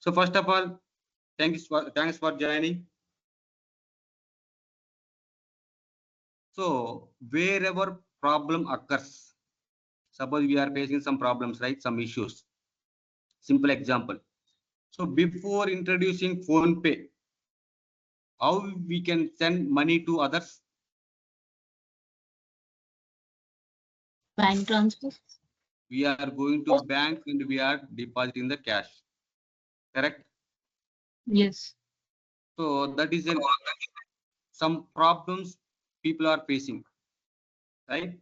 So first of all, thanks for joining. So wherever problem occurs, suppose we are facing some problems, right? Some issues. Simple example. So before introducing phone pay, how we can send money to others? Bank transfer. We are going to bank and we are depositing the cash. Correct? Yes. So that is some problems people are facing, right?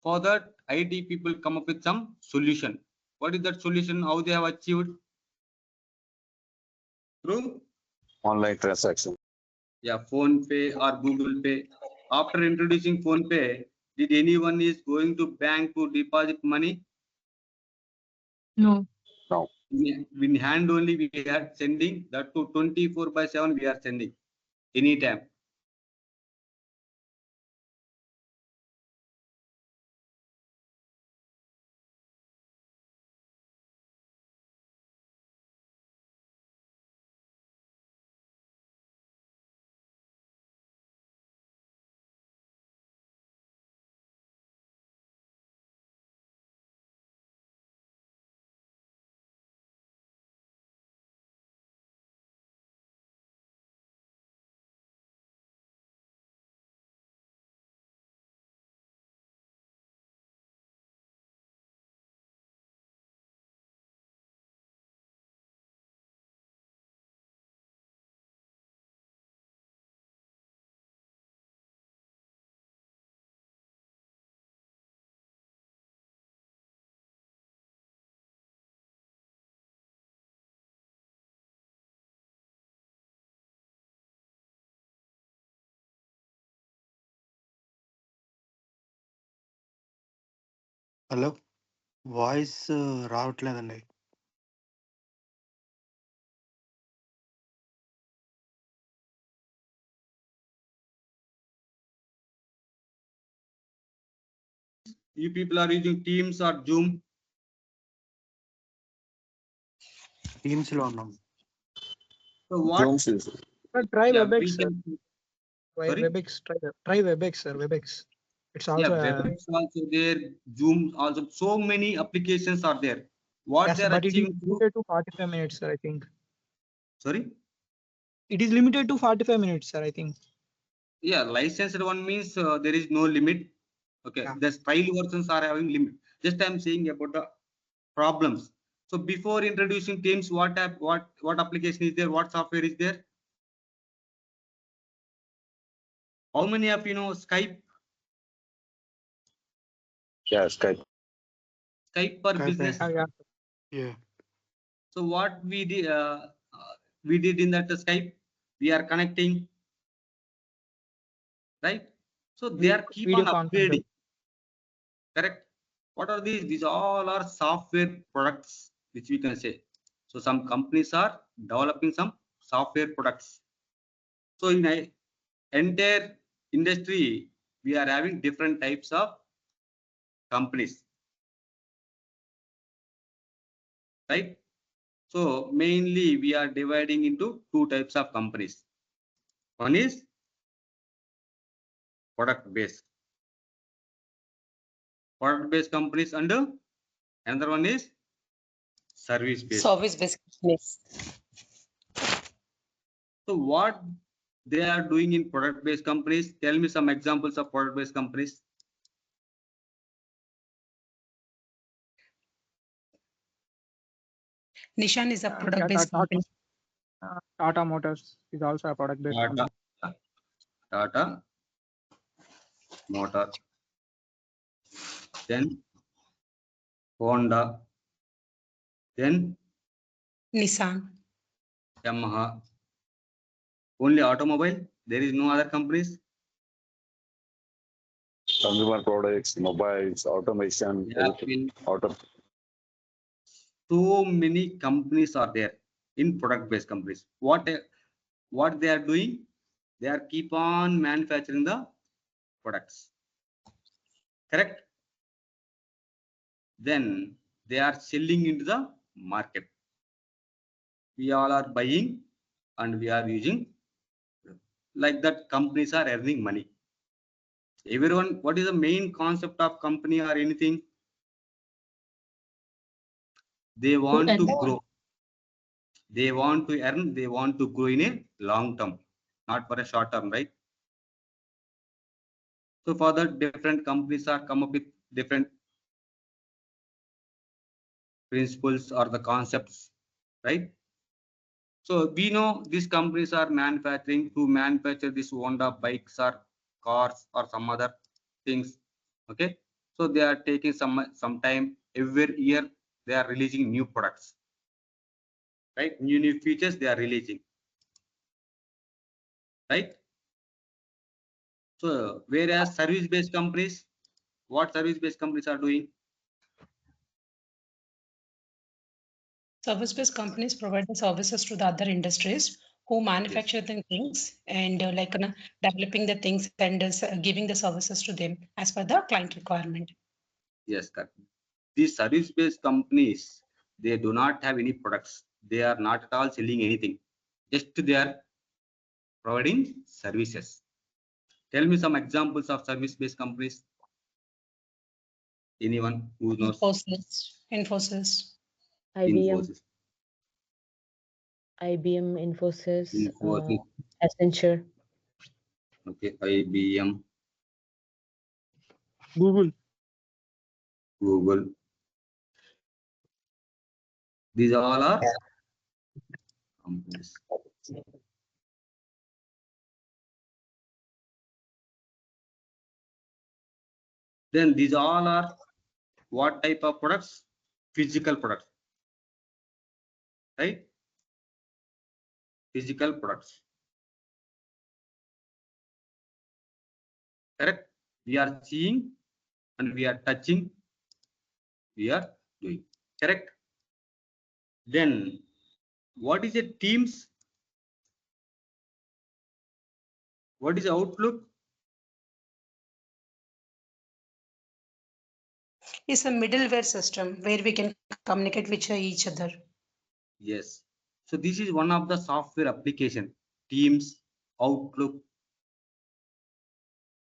For that, IT people come up with some solution. What is that solution? How they have achieved? Through online transaction. yeah, phone pay or Google Pay. After introducing phone pay, did anyone is going to bank to deposit money? No. No. In hand only we are sending that to 24/7 we are sending anytime. Hello voice రావట్లేదండి. You people are using Teams or Zoom. Teams లో ఉన్నాం. So what? Zoom is Try Yeah, WebEx, we sir. can- Try Sorry? WebEx. Try WebEx, sir. WebEx. It's also yeah, WebEx also there, Zoom also. So many applications are there. What yes, they are but it is achieving through? limited to 45 minutes, sir. I think Sorry. it is limited to 45 minutes, sir. I think. Yeah, licensed one means there is no limit. Okay, Yeah. the trial versions are having limit. Just I'm saying about the problems. So before introducing Teams, what app, what application is there? What software is there? How many of you know Skype? yeah, Skype. Skype for Skype, business. Yeah. Yeah. So what we did in that Skype, we are connecting, right? So they are keep on Video conference. upgrading. Correct. What are these? These all are software products, which we can say. So some companies are developing some software products. So in a entire industry, we are having different types of companies, right? So mainly we are dividing into two types of companies. One is product based companies, and another one is service based. Service based companies. So what they are doing in product based companies? Tell me some examples of product based companies. Nishan is a product based company. Tata Motors is also a product based company. Tata Motor, then Honda, then Nissan. Yamaha. Only automobile. There is no other companies. Consumer products, mobiles, automation, everything. So many companies are there in product based companies. What they are doing? They are keep on manufacturing the products. Correct. Then they are selling into the market. We all are buying and we are using. Like that, companies are earning money. Everyone, what is the main concept of company or anything? They want to grow. They want to earn, they want to grow in a long term, not for a short term, right? So for that, different companies are come up with different principles or the concepts, right? So we know these companies are manufacturing to manufacture this Honda bikes or cars or some other things. Okay, so they are taking some time. Every year they are releasing new products, right? New features they are releasing, right? So whereas service-based companies, what service-based companies are doing? Service-based companies provide the services to the other industries who manufacture the things and developing the things and giving the services to them as per the client requirement. Yes, correct. These service-based companies, they do not have any products. They are not at all selling anything. Just they are providing services. Tell me some examples of service-based companies. Anyone who knows? Infosys. Infosys. IBM, Infosys, Infosys. Accenture. Okay, IBM, Google. Google. These all are companies. Then these all are what type of products? Physical products, right? Physical products. Correct? We are seeing and we are touching, we are doing. Correct? Then what is a Teams? What is Outlook? It's a middleware system where we can communicate with each other. Yes. So this is one of the software application. Teams, Outlook.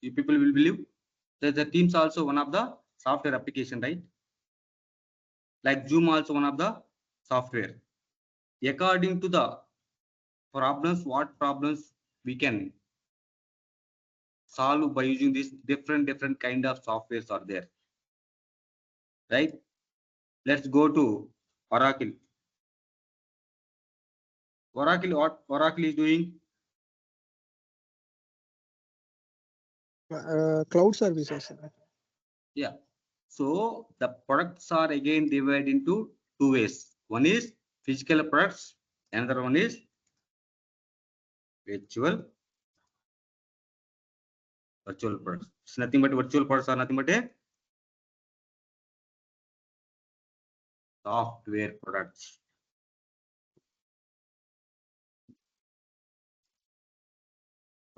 You people will believe that the Teams also one of the software application, right? Like Zoom also one of the software. According to the problems, what problems we can solve by using these different kind of softwares are there, right? Let's go to Oracle. Oracle, what Oracle is doing? Cloud services. Yeah. So the products are again divided into two ways. One is physical products, another one is virtual products. It's nothing but virtual products are nothing but a software products.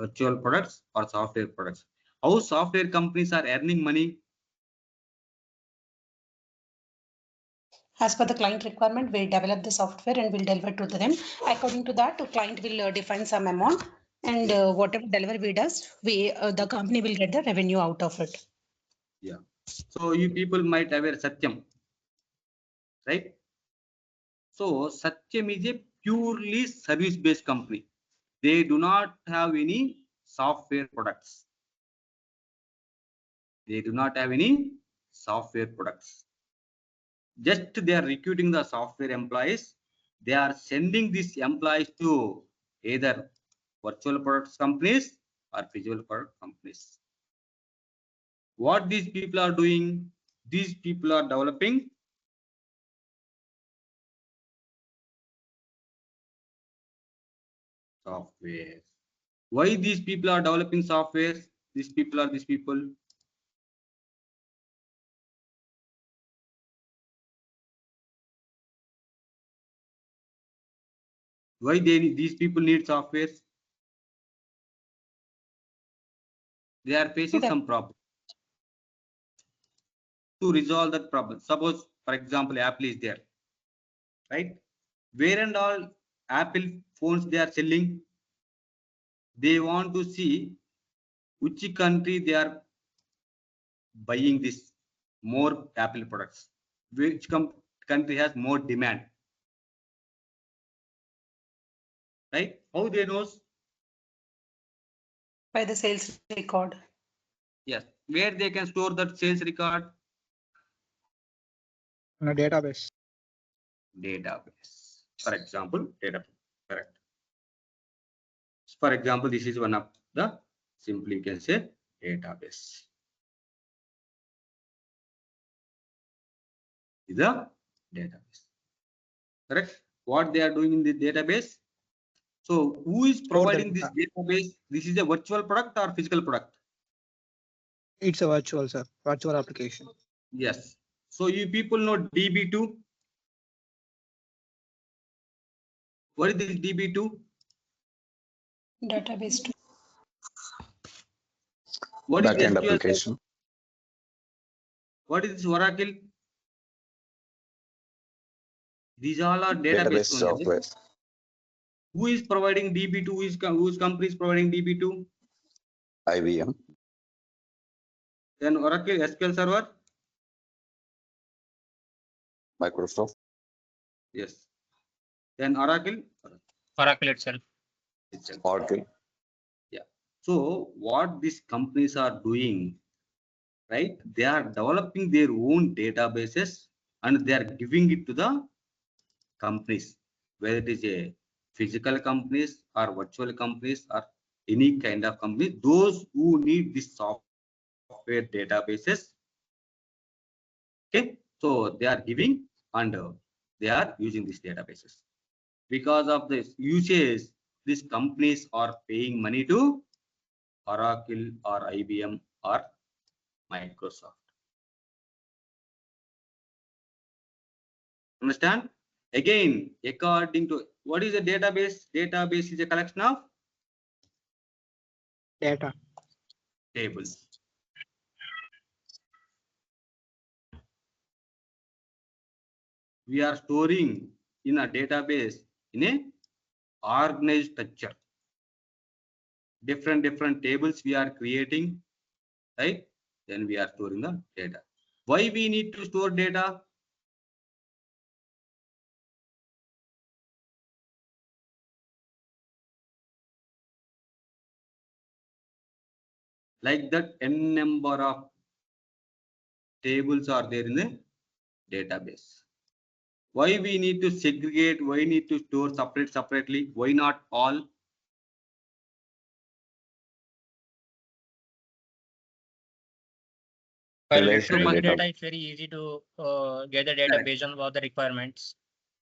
Virtual products or software products. How software companies are earning money? As per the client requirement, we develop the software and we'll deliver to them. According to that, the client will define some amount, and whatever delivery does, the company will get the revenue out of it. Yeah. So you people might have a Satyam, right? So Satyam is a purely service-based company. They do not have any software products. They do not have any software products. Just they are recruiting the software employees. They are sending these employees to either virtual products companies or physical product companies. What these people are doing? These people are developing software. Why these people are developing software? These people. Why these people need software? They are facing some problem. To resolve that problem, suppose for example Apple is there, right? Where and all Apple phones they are selling. They want to see which country they are buying this more Apple products. Which country has more demand, right? How they knows? By the sales record. Yes, where they can store that sales record? In a database. Database. For example, database. Correct. For example, this is one of the simply you can say database. Is a database. Correct. What they are doing in the database? So who is Store the providing this database? This is a virtual product or physical product? It's a virtual, sir. Virtual application. Yes. So you people know DB2. What is this DB2? Database to What is Backend SQL? application. What is this Oracle? These all are database. Database software. Who is providing DB2? Whose company is providing DB2? IBM. Then Oracle SQL Server. Microsoft. Yes. Then Oracle. Oracle itself. Oracle. So what these companies are doing, right? They are developing their own databases and they are giving it to the companies, whether it is a physical companies or virtual companies or any kind of company. Those who need this software databases, okay? So they are giving and they are using these databases. Because of this usage, these companies are paying money to Oracle or IBM or Microsoft. Understand? Again, according to what is a database? Database is a collection of Data. tables. We are storing in a database in a organized structure. Different tables we are creating, right? Then we are storing the data. Why we need to store data? Like that, n number of tables are there in the database. Why we need to segregate? Why need to store separately? Why not all? Relational data. It's very easy to get the data based on all the requirements.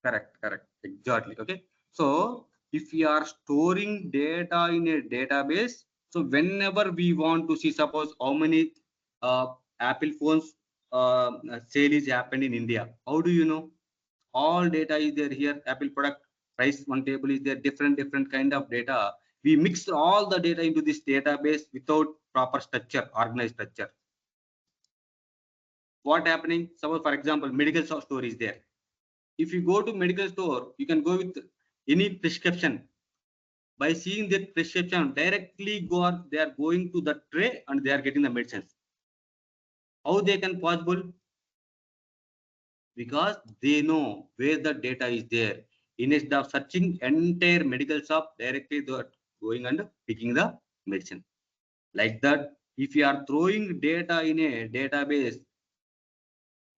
Correct. Exactly. Okay. So if we are storing data in a database, so whenever we want to see, suppose how many Apple phones sale is happened in India, how do you know? All data is there here. Apple product price one table is there. Different kind of data. We mix all the data into this database without proper structure, organized structure. What happening? Suppose for example, medical store is there. If you go to medical store, you can go with any prescription. By seeing that prescription, directly they are going to the tray and they are getting the medicines. How they can possible? Because they know where the data is there. Instead of searching entire medical shop, directly they are going and picking the medicine. Like that, if you are throwing data in a database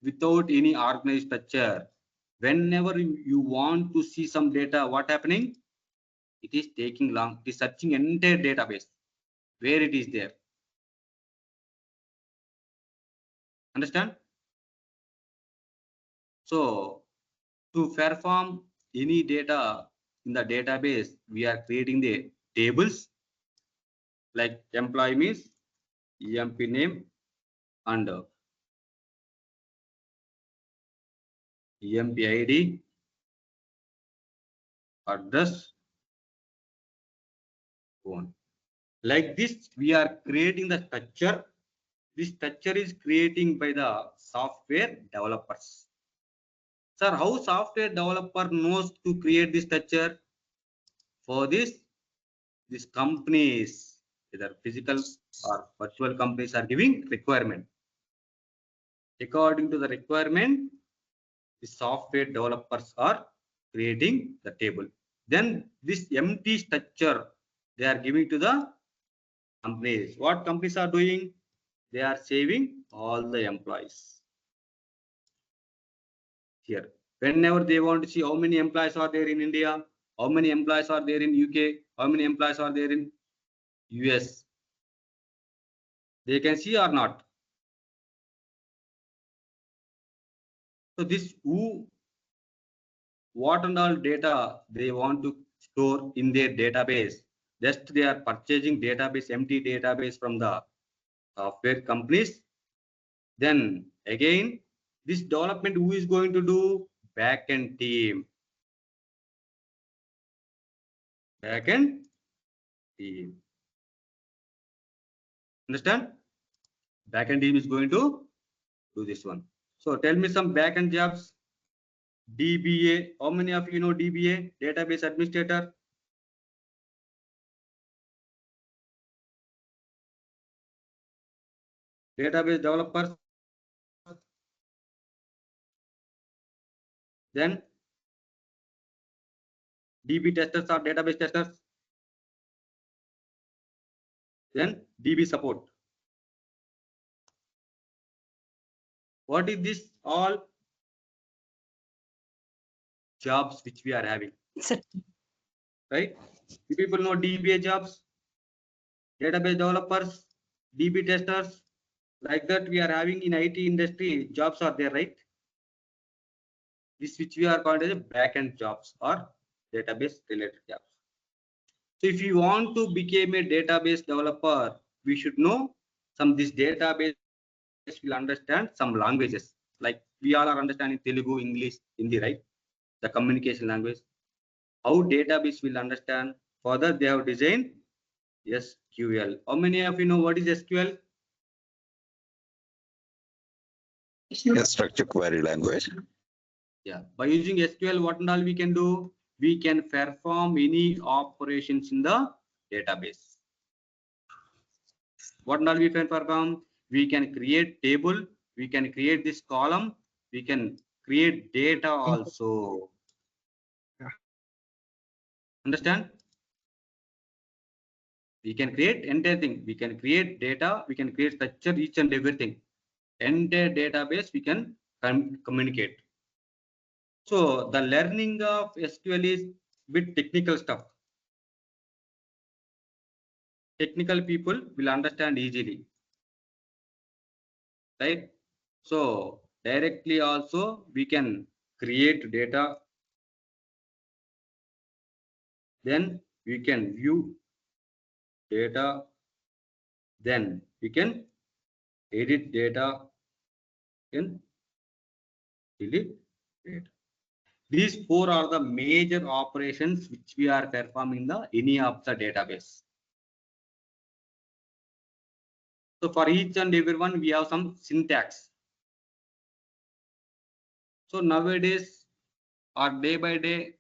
without any organized structure, whenever you want to see some data, what happening? It is taking long. It is searching entire database where it is there. Understand? So to perform any data in the database, we are creating the tables like employee means EMP name and EMP ID, address, phone. Like this, we are creating the structure. This structure is creating by the software developers. Sir, how software developer knows to create this structure? For this, these companies, either physical or virtual companies, are giving requirement. According to the requirement, the software developers are creating the table. Then this empty structure they are giving to the companies. What companies are doing? They are saving all the employees. Here, whenever they want to see how many employees are there in India, how many employees are there in UK, how many employees are there in US, they can see or not. So this what and all data they want to store in their database, just they are purchasing database, empty database from the software companies. Then again, this development who is going to do? Backend team. Backend team. Understand? Backend team is going to do this one. So tell me some backend jobs. DBA. How many of you know DBA? Database administrator. Database developers. Then DB testers or database testers. Then DB support. What is this all jobs which we are having? Right? You people know DBA jobs, database developers, DB testers. Like that we are having in IT industry, jobs are there, right? This which we are called as a backend jobs or database related jobs. So if you want to become a database developer, we should know some this database will understand some languages. Like we all are understanding Telugu, English, Hindi, right? The communication language. How database will understand? Further, they have designed SQL. How many of you know what is SQL? A structured query language. Yeah, by using SQL, what and all we can do? We can perform any operations in the database. What and all we can perform? We can create table, we can create this column, we can create data also. Yeah. Understand? We can create entire thing. We can create data, we can create structure, each and everything. Entire database we can communicate. So the learning of SQL is bit technical stuff. Technical people will understand easily, right? So directly also we can create data, then we can view data, then we can edit data, then delete data. These four are the major operations which we are performing in the any of the database. So for each and every one, we have some syntax. So nowadays or day by day,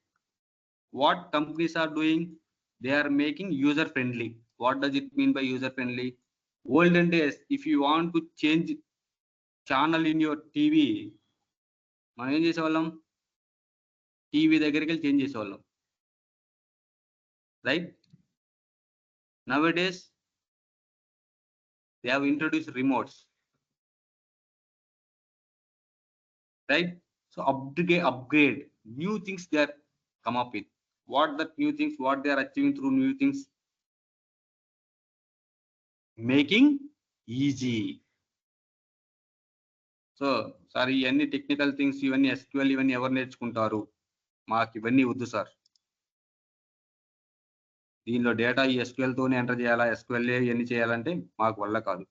what companies are doing? They are making user friendly. What does it mean by user friendly? Olden days, if you want to change channel in your TV, మనం ఏం చేసేవాళ్ళం? TV దగ్గరికి వెళ్ళి change చేసేవాళ్ళం, right? Nowadays, they have introduced remotes, right? So upgrade, new things they are come up with. What that new things, what they are achieving through new things? Making easy. So sir ఇవన్నీ technical things, ఇవన్నీ SQL, ఇవన్నీ ఎవరు నేర్చుకుంటారు? మాకు ఇవన్నీ వద్దు sir. దీనిలో data ఈ ఎస్క్యూఎల్ తోనే ఎంటర్ చేయాలా, ఎస్క్యూఎల్ ఇవన్నీ చేయాలంటే మాకు వల్ల కాదు.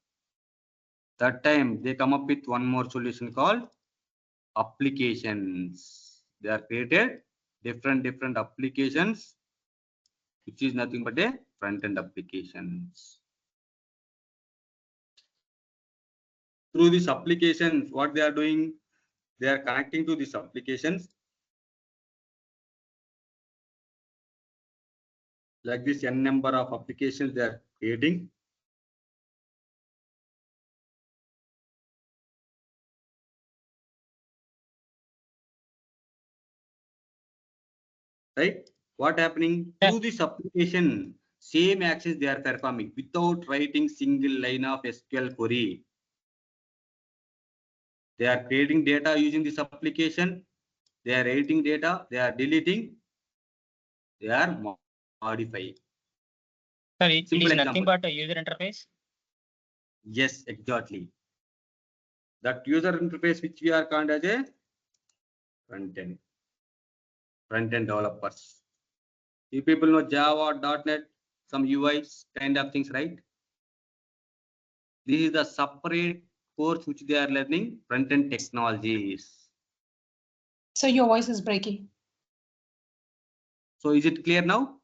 That time they come up with one more solution called applications. They are created different applications, which is nothing but a front-end applications. Through these applications, what they are doing? They are connecting to these applications. like this n number of applications they are creating. Right? What happening Yeah. through this application? Same actions they are performing without writing single line of SQL query. They are creating data using this application. They are editing data. They are deleting. They are modifying. Sir, it Simple is nothing example. but a user interface. Yes, exactly. That user interface which we are called as a front end developers. You people know Java, .NET, some UIs kind of things, right? This is the separate course which they are learning, front end technologies. So your voice is breaking. So is it clear now?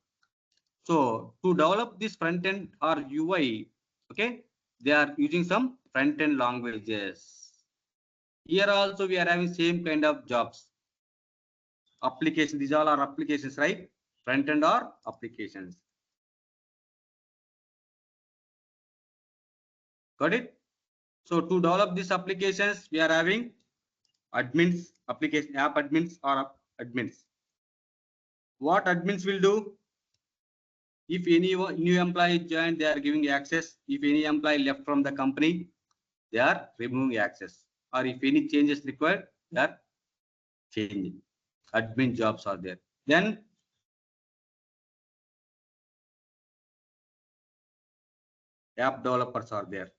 So to develop this front end or UI, okay, they are using some front end languages. Here also we are having same kind of jobs. Application, these all are applications, right? Front end or applications. Got it? So to develop these applications, we are having admins, application app admins or admins. What admins will do? If any new employee joined, they are giving access. If any employee left from the company, they are removing access. Or if any changes required, they are changing. Admin jobs are there. Then app developers are there.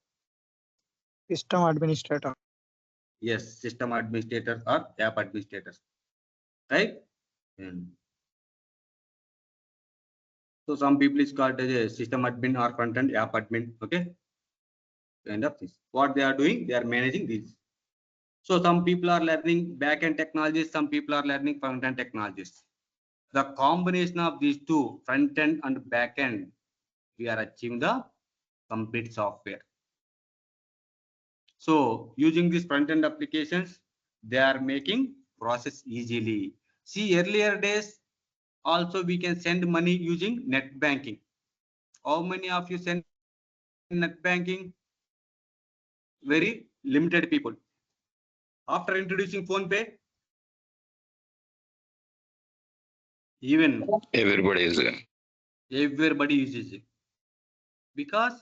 System administrator. Yes, system administrators or app administrators. Right? So some people is called as a system admin or front end app admin. Okay. Kind of this. What they are doing, they are managing these. So some people are learning back end technologies, some people are learning front end technologies. The combination of these two, front end and back end, we are achieving the complete software. So using these front end applications, they are making process easily. See, earlier days also we can send money using net banking. How many of you send net banking? Very limited people. After introducing PhonePe, even Everybody is everybody uses it, because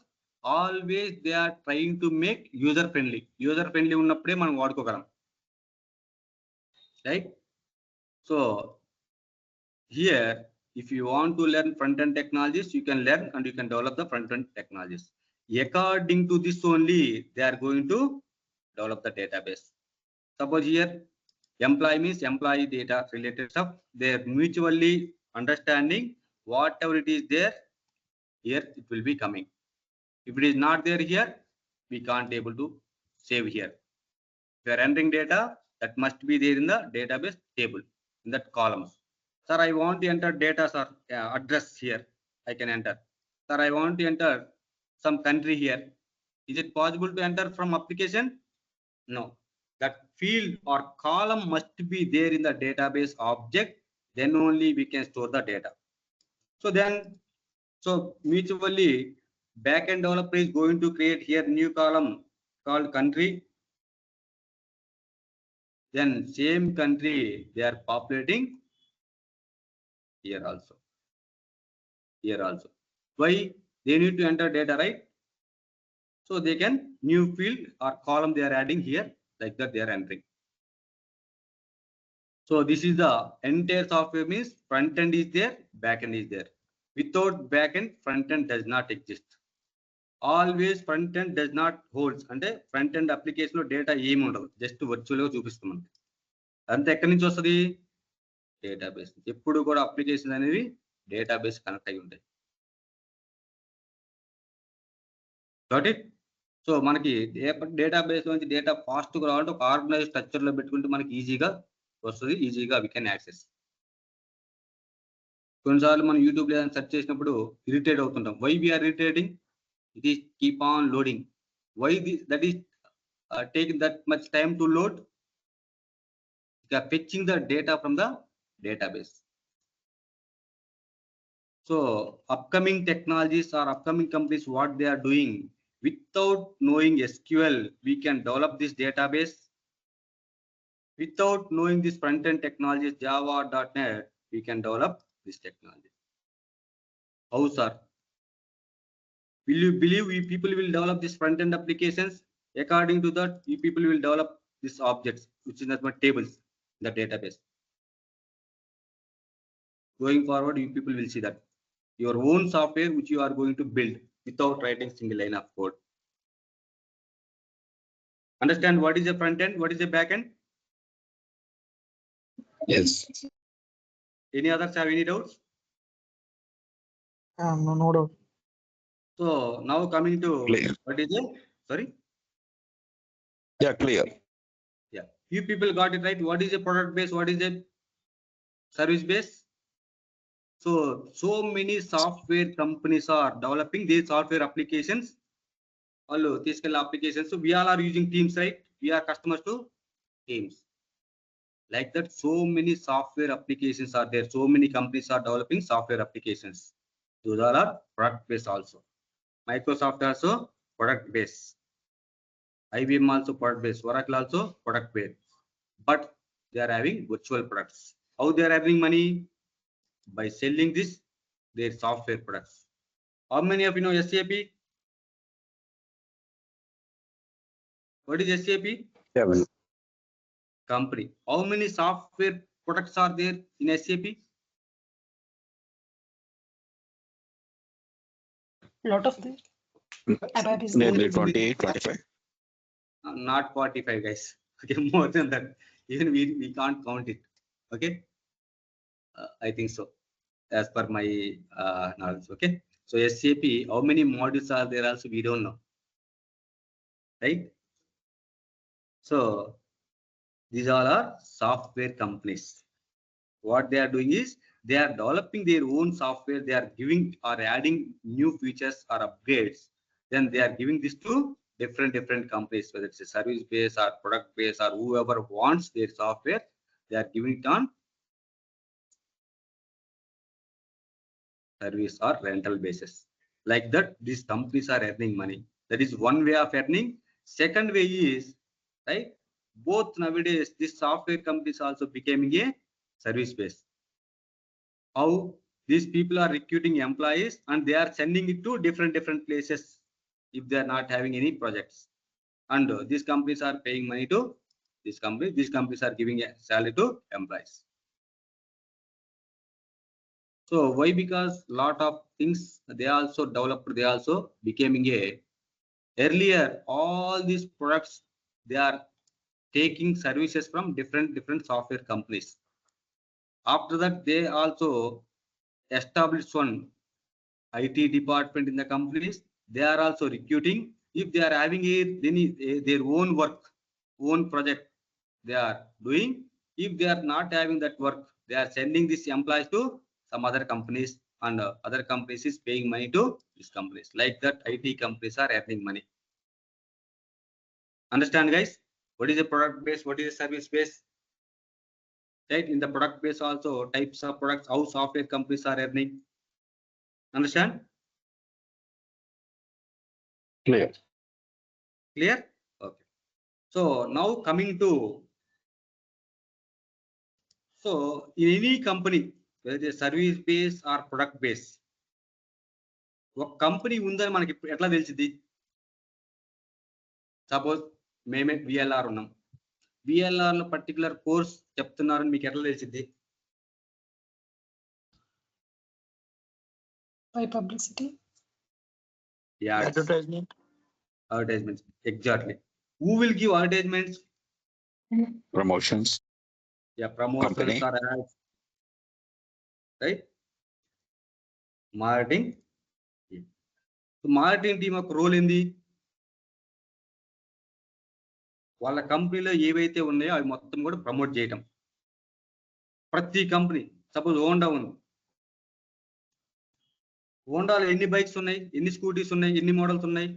always they are trying to make user friendly. User friendly ఉన్నప్పుడే మనం వాడుకోగలం. Right? So here, if you want to learn front end technologies, you can learn and you can develop the front end technologies. According to this only, they are going to develop the database. Suppose here, employee means employee data related stuff. They are mutually understanding whatever it is there, here it will be coming. If it is not there here, we can't able to save here. If you are entering data, that must be there in the database table, in that columns. Sir, I want to enter data, sir, address here. I can enter. Sir, I want to enter some country here. Is it possible to enter from application? No. That field or column must be there in the database object. Then only we can store the data. So then, so mutually, backend developer is going to create here new column called country. Then same country they are populating here also. Here also. Why? They need to enter data, right? So they can new field or column they are adding here, like that they are entering. So this is the entire software, means front end is there, back end is there. Without back end, front end does not exist. Always front end does not holds. అంటే front end application లో data ఏమి ఉండదు, just virtual గా చూపిస్తాం మనకి. అంతా ఎక్కడి నుంచి వస్తుంది? డేటాబేస్. ఎప్పుడు కూడా అప్లికేషన్ అనేవి డేటాబేస్ కనెక్ట్ అయి ఉంటాయి. Got it? సో మనకి డేటాబేస్ నుంచి డేటా ఫాస్ట్ గా రావాలంటే ఒక ఆర్గనైజ్ స్ట్రక్చర్ లో పెట్టుకుంటే మనకి ఈజీగా వస్తుంది, ఈజీగా వి కెన్ యాక్సెస్. కొన్నిసార్లు మనం యూట్యూబ్ లేదా సెర్చ్ చేసినప్పుడు ఇరిటేట్ అవుతుంటాం. Why we're irritating? It is keep on loading. Why that is taking that much time to load? They are fetching the data from the database. So upcoming technologies or upcoming companies, what they are doing without knowing SQL, we can develop this database. Without knowing this front-end technologies, Java, .NET, we can develop this technology. How, sir? Will you believe we people will develop this front-end applications? According to that, you people will develop these objects, which is nothing but tables in the database. Going forward, you people will see that your own software which you are going to build without writing single line of code. Understand what is the front end, what is the back end? Yes. Any others have any doubts? No doubt. So now coming to Clear. what is it? Sorry. Yeah, clear. Yeah, you people got it right. What is a product base? What is a service base? So many software companies are developing these software applications. All these applications. So we all are using Teams, right? We are customers to Teams. Like that, so many software applications are there. So many companies are developing software applications. Those all are product based also. Microsoft also product based. IBM also product based. Oracle also product based. But they are having virtual products. How they are having money? By selling this their software products. How many of you know SAP? What is SAP? Yeah, well, Company. How many software products are there in SAP? Lot of them. ABAP is nearly there. 20, 25. Not 45, guys. Okay, more than that. Even we can't count it. Okay. I think so, as per my knowledge. Okay. So SAP, how many modules are there also we don't know. Right? So these all are software companies. What they are doing is they are developing their own software. They are giving or adding new features or upgrades. Then they are giving this to different companies, whether it's a service base or product base or whoever wants their software, they are giving it on service or rental basis. Like that, these companies are earning money. That is one way of earning. Second way is, right, both nowadays, these software companies also becoming a service base. How these people are recruiting employees and they are sending it to different places if they are not having any projects. And these companies are paying money to this company. These companies are giving a salary to employees. So why? Because lot of things they also developed, they also becoming a earlier all these products they are taking services from different software companies. After that they also established one IT department in the companies. They are also recruiting. If they are having their own work, own project they are doing. If they are not having that work, they are sending these employees to some other companies, and other companies is paying money to these companies. Like that, IT companies are earning money. Understand, guys? What is a product base? What is a service base? Right? In the product base also, types of products, how software companies are earning. Understand? Clear. Clear? Okay. So now coming to, so in any company, whether it's service base or product base, ఒక company ఉందని మనకి ఎట్లా తెలిసింది? Suppose మేమే VLR ఉన్నాం, VLR లో particular course చెప్తున్నారని మీకు ఎట్లా తెలిసింది? By publicity. Yeah, Advertisement. advertisements. Exactly. Who will give advertisements? Promotions. Yeah, promotions Company. or ads. Right? Marketing. So marketing team యొక్క రోల్ ఏంది? వాళ్ళ కంపెనీలో ఏవైతే ఉన్నాయో అవి మొత్తం కూడా ప్రమోట్ చేయటం. ప్రతి కంపెనీ, సపోజ్ హోండా ఉంది, హోండాలో ఎన్ని బైక్స్ ఉన్నాయి, ఎన్ని స్కూటీస్ ఉన్నాయి, ఎన్ని మోడల్స్ ఉన్నాయి?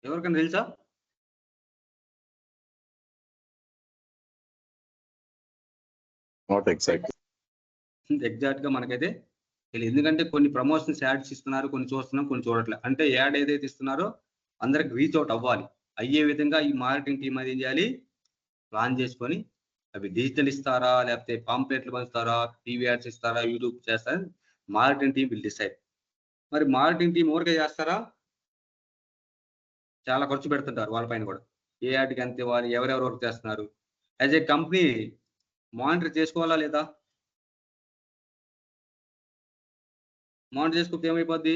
ఎవరికైనా తెలుసా? Not exactly. ఎగ్జాక్ట్ గా మనకైతే తెలియదు. ఎందుకంటే కొన్ని ప్రమోషన్స్ యాడ్స్ ఇస్తున్నారు, కొన్ని చూస్తున్నాం, కొన్ని చూడట్లేదు. అంటే యాడ్ ఏదైతే ఇస్తున్నారో అందరికి రీచ్ అవుట్ అవ్వాలి. అయ్యే విధంగా ఈ మార్కెటింగ్ టీమ్ అది ఏం చేయాలి, ప్లాన్ చేసుకొని అవి డిజిటల్ ఇస్తారా, లేకపోతే పాంప్లెట్లు పంచుతారా, టీవీ యాడ్స్ ఇస్తారా, యూట్యూబ్ చేస్తారా, మార్కెటింగ్ టీమ్ విల్ డిసైడ్. మరి మార్కెటింగ్ టీమ్ ఊరికే చేస్తారా, చాలా ఖర్చు పెడుతుంటారు వాళ్ళ పైన కూడా. ఏ యాడ్కి ఎంత ఇవ్వాలి, ఎవరెవరు వర్క్ చేస్తున్నారు, యాజ్ ఏ కంపెనీ మానిటర్ చేసుకోవాలా లేదా? మానిటర్ చేసుకోకపోతే ఏమైపోద్ది,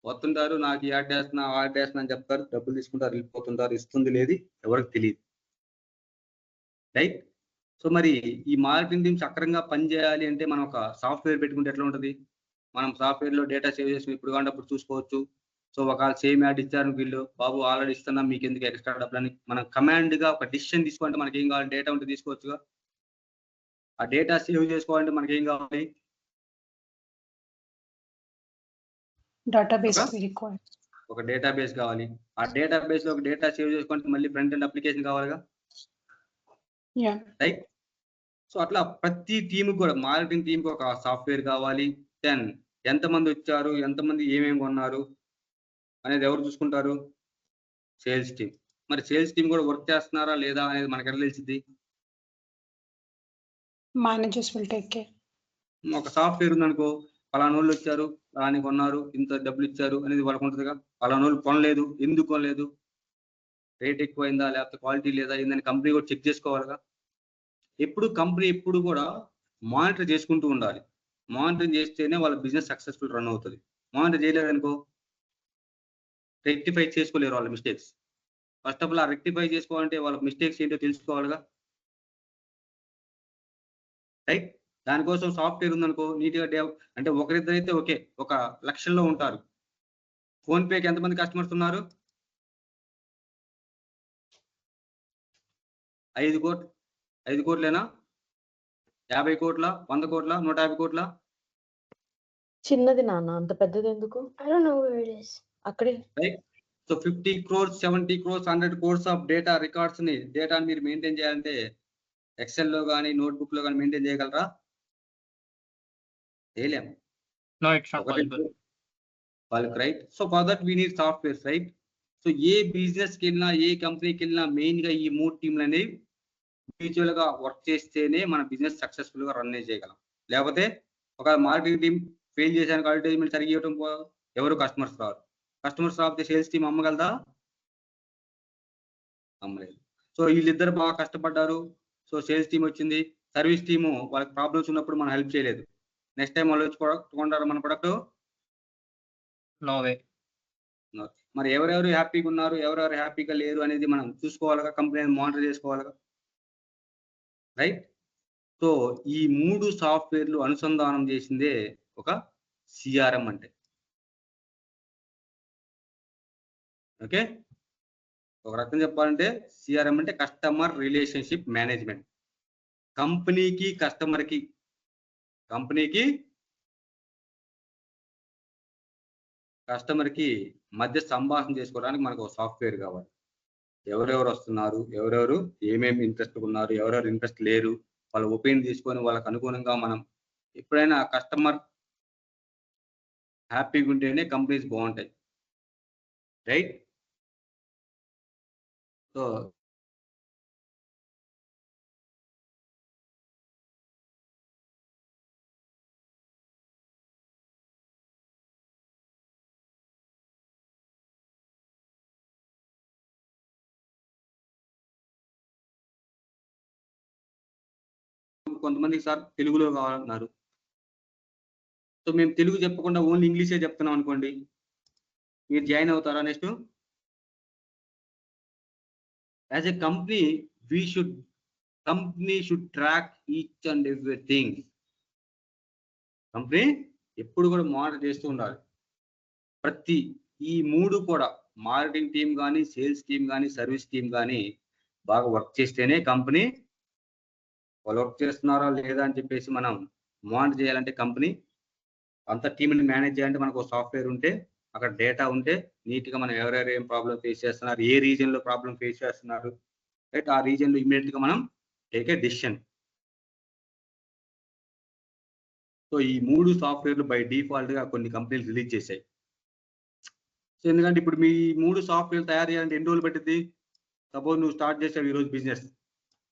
వస్తుంటారు, నాకు ఈ యాడ్ చేస్తున్నా, ఆ యాడ్ చేస్తున్నా అని చెప్తారు, డబ్బులు తీసుకుంటారు, వెళ్ళిపోతుంటారు, ఇస్తుంది లేదు ఎవరికి తెలియదు. రైట్. సో మరి ఈ మార్కెటింగ్ టీమ్ సక్రంగా పనిచేయాలి అంటే మనం ఒక సాఫ్ట్వేర్ పెట్టుకుంటే ఎట్లా ఉంటుంది? మనం సాఫ్ట్వేర్ లో డేటా సేవ్ చేసి ఇప్పుడు కావాలంటే అప్పుడు చూసుకోవచ్చు. సో ఒకవేళ సేమ్ యాడ్ ఇచ్చారు వీళ్ళు, బాబు ఆల్రెడీ ఇస్తున్నాం మీకు ఎందుకు ఎక్స్ట్రా డబ్బులు అని మనం కమాండ్ గా ఒక డిసిషన్ తీసుకోవాలంటే మనకి ఏం కావాలి, డేటా ఉంటే తీసుకోవచ్చుగా. ఆ డేటా సేవ్ చేసుకోవాలంటే మనకి ఏం కావాలి, Database will be required. ఒక డేటాబేస్ కావాలి. ఆ డేటాబేస్ లో ఒక డేటా సేవ్ చేసుకుంటే మళ్ళీ ఫ్రంట్ ఎండ్ అప్లికేషన్ కావాలిగా. Yeah. రైట్. సో అట్లా ప్రతి టీమ్ కూడా మార్కెటింగ్ టీమ్ కి ఒక సాఫ్ట్వేర్ కావాలి. దెన్ ఎంతమంది వచ్చారు, ఎంతమంది ఏమేమి కొన్నారు అనేది ఎవరు చూసుకుంటారు, సేల్స్ టీమ్. మరి సేల్స్ టీమ్ కూడా వర్క్ చేస్తున్నారా లేదా అనేది మనకి ఎట్లా తెలిసింది? Managers will take care. ఒక సాఫ్ట్వేర్ ఉందనుకో, పలానా వాళ్ళు వచ్చారు, పలాని కొన్నారు, ఇంత డబ్బులు ఇచ్చారు అనేది వాళ్ళకు ఉంటుందిగా. పలానా వాళ్ళు కొనలేదు, ఎందుకు కొనలేదు, రేట్ ఎక్కువైందా, లేకపోతే క్వాలిటీ లేదా ఏందని కంపెనీ కూడా చెక్ చేసుకోవాలిగా. కంపెనీ ఎప్పుడు కూడా మానిటర్ చేసుకుంటూ ఉండాలి. మానిటరింగ్ చేస్తేనే వాళ్ళ బిజినెస్ సక్సెస్ఫుల్ రన్ అవుతుంది. మానిటర్ చేయలేదనుకో రెక్టిఫై చేసుకోలేరు వాళ్ళ మిస్టేక్స్. ఫస్ట్ ఆఫ్ ఆల్ ఆ రెక్టిఫై చేసుకోవాలంటే వాళ్ళ మిస్టేక్స్ ఏంటో తెలుసుకోవాలిగా. రైట్. దానికోసం సాఫ్ట్వేర్ ఉందనుకో నీట్గా అంటే ఒకరిద్దరైతే ఓకే, ఒక లక్షల్లో ఉంటారు. ఫోన్ పేకి ఎంతమంది కస్టమర్స్ ఉన్నారు, 5 కోట్లేనా, 50 కోట్ల, 100 కోట్ల, 150 కోట్ల? చిన్నది నాన్న, అంత పెద్దది ఎందుకు? అక్కడే. Right. So 50 crores, 70 crores, 100 crores of data records ని డేటాని మీరు మెయింటైన్ చేయాలంటే ఎక్సెల్ లో కానీ నోట్బుక్ లో కానీ మెయింటైన్ చేయగలరా? చేయలేము. No, it's not possible. వాళ్ళకి right. So for that we need softwares, right. So A business కి వెళ్ళినా, ఏ కంపెనీకి వెళ్ళినా మెయిన్ గా ఈ 3 టీంలు అనేవి మ్యూచువల్ గా వర్క్ చేస్తేనే మన బిజినెస్ సక్సెస్ఫుల్ గా రన్ చేయగలం. లేకపోతే ఒక మార్కెటింగ్ టీం ఫెయిల్ చేసానికి అడ్వర్టైజ్మెంట్ సరిగ్గా ఇవ్వడం ఎవరు కస్టమర్స్ రారు. కస్టమర్స్ రాకపోతే సేల్స్ టీం అమ్మగలదా? అమ్మలేదు. సో వీళ్ళిద్దరు బాగా కష్టపడ్డారు, సో సేల్స్ టీం వచ్చింది, సర్వీస్ టీము వాళ్ళకి ప్రాబ్లమ్స్ ఉన్నప్పుడు మనం హెల్ప్ చేయలేదు. నెక్స్ట్ టైం వాళ్ళు వచ్చి కొంటారు మన ప్రొడక్ట్? No way. మరి ఎవరెవరు హ్యాపీగా ఉన్నారు, ఎవరెవరు హ్యాపీగా లేరు అనేది మనం చూసుకోవాలిగా, కంపెనీ మానిటర్ చేసుకోవాలిగా. రైట్. సో ఈ 3 సాఫ్ట్వేర్లు అనుసంధానం చేసిందే ఒక సిఆర్ఎం అంటే. ఓకే. ఒక రకం చెప్పాలంటే సిఆర్ఎం అంటే కస్టమర్ రిలేషన్షిప్ మేనేజ్మెంట్. కంపెనీకి కస్టమర్కి మధ్య సంభాషణ చేసుకోవడానికి మనకు ఒక సాఫ్ట్వేర్ కావాలి. ఎవరెవరు వస్తున్నారు, ఎవరెవరు ఏమేమి ఇంట్రెస్ట్ ఉన్నారు, ఎవరెవరు ఇంట్రెస్ట్ లేరు, వాళ్ళ ఒపీనియన్ తీసుకొని వాళ్ళకి అనుగుణంగా మనం ఎప్పుడైనా కస్టమర్ హ్యాపీగా ఉంటేనే కంపెనీస్ బాగుంటాయి. రైట్. సో కొంతమంది సార్ తెలుగులో కావాలన్నారు. సో మేము తెలుగు చెప్పకుండా ఓన్లీ ఇంగ్లీషే చెప్తున్నాం అనుకోండి, మీరు జాయిన్ అవుతారా? Next as a company company should track each and everything. Company ఎప్పుడు కూడా మానిటర్ చేస్తూ ఉండాలి. ప్రతి ఈ 3 కూడా మార్కెటింగ్ టీం కానీ, సేల్స్ టీం కానీ, సర్వీస్ టీం కానీ బాగా వర్క్ చేస్తేనే కంపెనీ వాళ్ళు వర్క్ చేస్తున్నారా లేదా అని చెప్పేసి మనం మానిటర్ చేయాలంటే కంపెనీ అంత టీంని మేనేజ్ చేయాలంటే మనకు ఒక సాఫ్ట్వేర్ ఉంటే, అక్కడ డేటా ఉంటే నీట్గా మనం ఎవరెవరు ఏం ప్రాబ్లం ఫేస్ చేస్తున్నారు, ఏ రీజన్ లో ప్రాబ్లం ఫేస్ చేస్తున్నారు, రైట్, ఆ రీజన్ లో ఇమీడియట్ గా మనం టేక్ ఏ డిసిషన్. సో ఈ 3 సాఫ్ట్వేర్లు బై డిఫాల్ట్ గా కొన్ని కంపెనీలు రిలీజ్ చేశాయి. సో ఎందుకంటే ఇప్పుడు మీ 3 సాఫ్ట్వేర్లు తయారు చేయాలంటే ఎన్ని రోజులు పట్టింది? సపోజ్ నువ్వు స్టార్ట్ చేసావు ఈ రోజు బిజినెస్.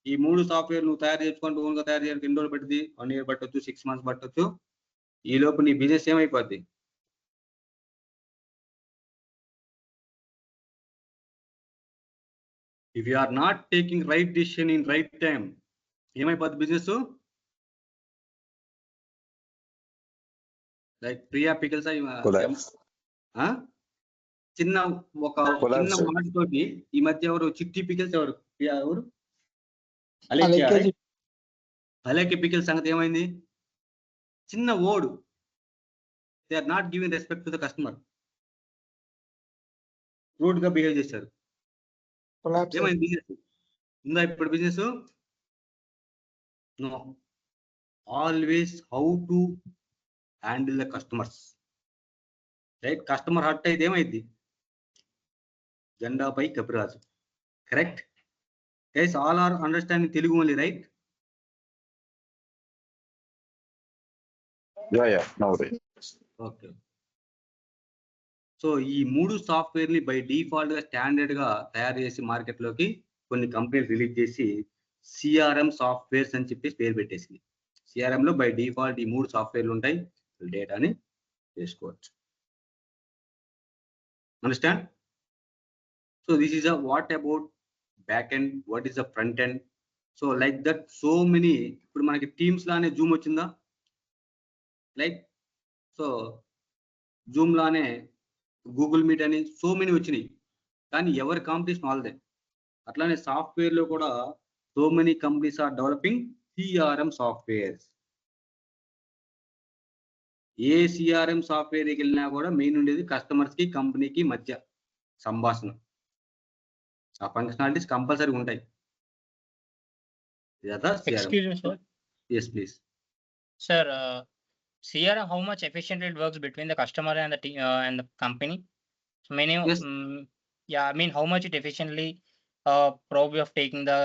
ఈ 3 సాఫ్ట్వేర్ నువ్వు తయారు చేసుకుంటూ ఓన్ గా తయారు చేయాలంటే ఎన్ని రోజులు పట్టింది? 1 year పట్టొచ్చు, 6 months పట్టొచ్చు. ఈ లోపు నీ business ఏమైపోద్ది? If you are not taking right decision in right time, ఏమైపోద్ది business? Like Priya pickles Collapse. చిన్న ఒక Collapse, చిన్న sir. మాటతోటి ఈ మధ్య ఎవరు చిట్టి పికల్స్ ఎవరు ప్రియా ఎవరు Alekya. అలేఖ్య పికల్స్ సంగతి ఏమైంది? చిన్న ఓడు. They are not giving respect to the customer. Rude గా బిహేవ్ చేశారు. Collapse. ఏమైంది బిజినెస్? ఉందా ఇప్పుడు business? No. Always how to handle the customers. Right? Customer hurt అయితే ఏమైంది? జెండాపై కపిరాజు. Correct? Guys all are understanding Telugu only, right? Yeah. No way. Okay. So ఈ 3 సాఫ్ట్వేర్ ని బై డిఫాల్ట్ గా స్టాండర్డ్ గా తయారు చేసి మార్కెట్ లోకి కొన్ని కంపెనీలు రిలీజ్ చేసి సిఆర్ఎం సాఫ్ట్వేర్స్ అని చెప్పి పేరు పెట్టేసింది. సిఆర్ఎం లో బై డిఫాల్ట్ ఈ 3 సాఫ్ట్వేర్లు ఉంటాయి. డేటాని చేసుకోవచ్చు. Understand? So this is a what about back end, what is the front end. So like that so many. ఇప్పుడు మనకి టీమ్స్ లానే జూమ్ వచ్చిందా? లైక్ సో జూమ్ లానే గూగుల్ మీట్ అని సో మెనీ వచ్చినాయి. కానీ ఎవరి కాంపిటీషన్ వాళ్ళదే. అట్లానే సాఫ్ట్వేర్ లో కూడా so many companies are developing CRM softwares. ఏ సిఆర్ఎం సాఫ్ట్వేర్కి వెళ్ళినా కూడా మెయిన్ ఉండేది కస్టమర్స్ కి కంపెనీకి మధ్య సంభాషణ. ఆ ఫంక్షనాలిటీస్ కంపల్సరీ ఉంటాయి. Excuse me, sir. Yes, please. Sir, CRM, how much efficiently it works between the customer and the company? So many, Yes. yeah, I mean, how much it efficiently probably of taking the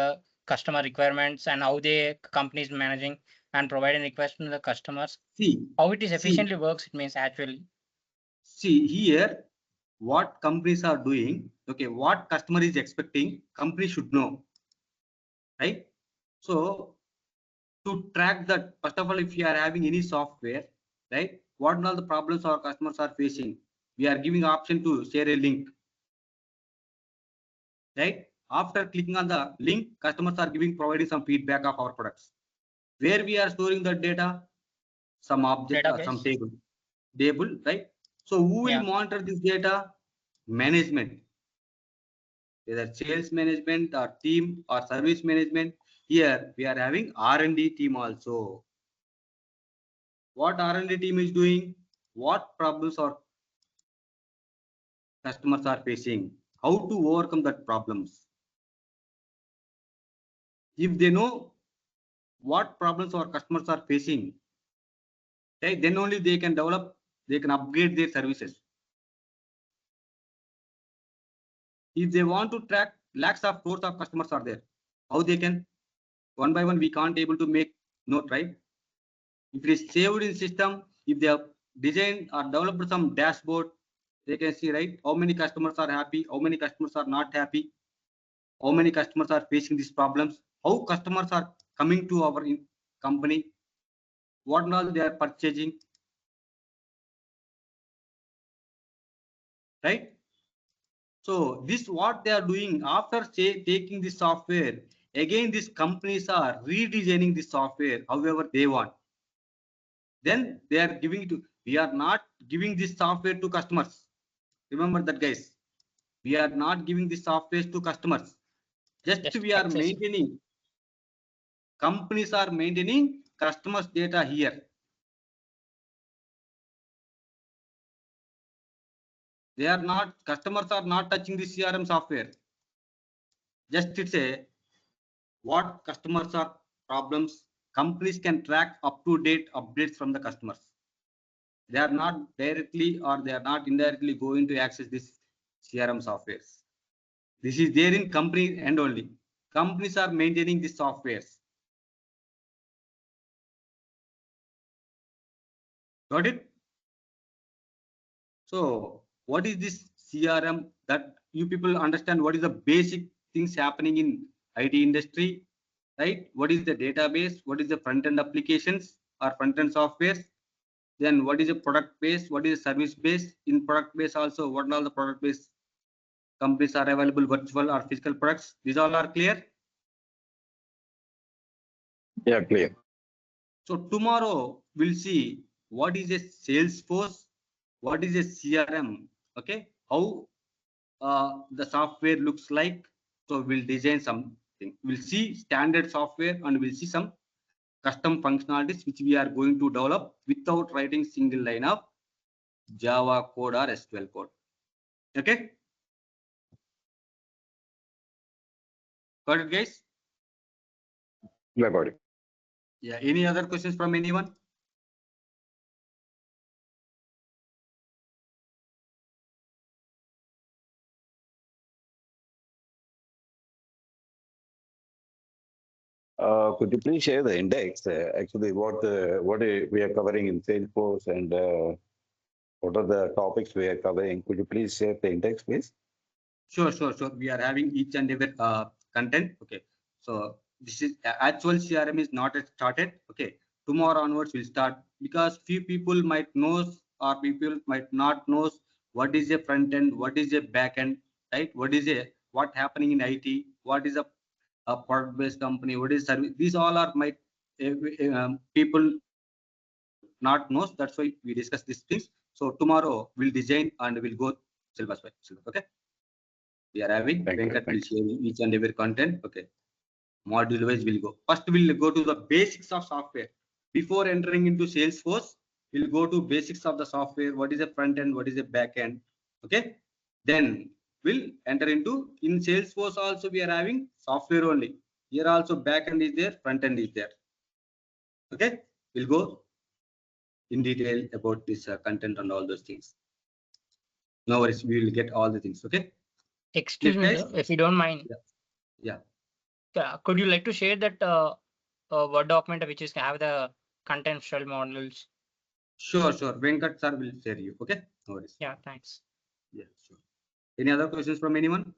customer requirements and how the company is managing and providing requests to the customers. How it is efficiently works, it means actually. See here, what companies are doing, okay, what customer is expecting, company should know, right? So to track that, first of all, if you are having any software, right, what are all the problems our customers are facing, we are giving option to share a link, right? After clicking on the link, customers are providing some feedback of our products. Where we are storing that data? Some object or some table, right? So who will monitor this data? Management, whether sales management or team or service management. Here we are having R&D team also. What R&D team is doing? What problems our customers are facing? How to overcome that problems? If they know what problems our customers are facing, right, then only they can develop, they can upgrade their services. If they want to track lakhs of crores of customers are there, how they can? One by one we can't able to make note, right? If it is saved in system, if they have designed or developed some dashboard, they can see, right, how many customers are happy, how many customers are not happy, how many customers are facing these problems, how customers are coming to our company, what all they are purchasing, right? So this what they are doing after taking this software, again these companies are redesigning this software however they want. Then they are giving to, we are not giving this software to customers. Remember that, guys. We are not giving this software to customers. Just we are maintaining, companies are maintaining customers data here. They are not, customers are not touching the CRM software. Just it's a, what customers are problems, companies can track up to date updates from the customers. They are not directly or they are not indirectly going to access this CRM softwares. This is there in company end only. Companies are maintaining these softwares. Got it? So what is this CRM, that you people understand what is the basic things happening in IT industry, right? What is the database? What is the front-end applications or front-end softwares? Then what is a product base? What is a service base? In product base also, what are the product base companies are available, virtual or physical products? These all are clear. Yeah, clear. So tomorrow we'll see what is a Salesforce, what is a CRM, okay? How the software looks like. So we'll design something. We'll see standard software and we'll see some custom functionalities which we are going to develop without writing single line of Java code or SQL code. Okay? Got it, guys? Yeah, got it. Yeah. Any other questions from anyone? Could you please share the index? Actually, what we are covering in Salesforce and what are the topics we are covering? Could you please share the index, please? Sure. We are having each and every content. Okay. So this is actual CRM is not yet started. Okay. Tomorrow onwards we'll start, because few people might knows or people might not knows what is a front end, what is a back end, right? What happening in IT, what is a product based company, what is service. These all are might people not knows. That's why we discuss these things. So tomorrow we'll design and we'll go syllabus by syllabus. Okay. We are having Thank you, Venkat will thank share each and every content. Okay. Module wise we'll go. First we'll go to the basics of software. Before entering into Salesforce, we'll go to basics of the software. What is a front end? What is a back end? Okay. Then we'll enter into, in Salesforce also we are having software only. Here also back end is there, front end is there. Okay. We'll go in detail about this content and all those things. No worries. We will get all the things. Okay. Excuse me, guys? sir, if you don't mind. Yeah. Could you like to share that Word document which is have the contextual models? Sure. Venkat sir will share you. Okay. No worries. Yeah, thanks. Yeah, sure. Any other questions from anyone?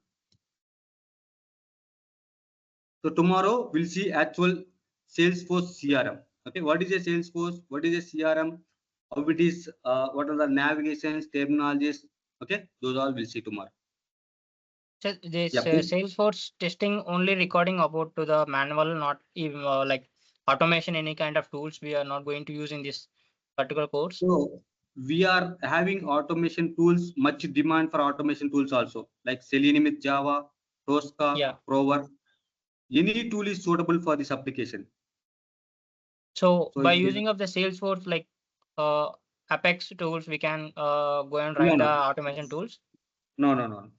So tomorrow we'll see actual Salesforce CRM. Okay. What is a Salesforce? What is a CRM? How it is? What are the navigations, terminologies? Okay. Those all we'll see tomorrow. So this Yeah, please. Salesforce testing only recording about to the manual, not even like automation, any kind of tools we are not going to use in this particular course. So we are having automation tools, much demand for automation tools also, like Selenium with Java, Tosca, Yeah. Prover. Any tool is suitable for this application. So So by if you- using of the Salesforce like Apex tools, we can go and write the automation tools. No.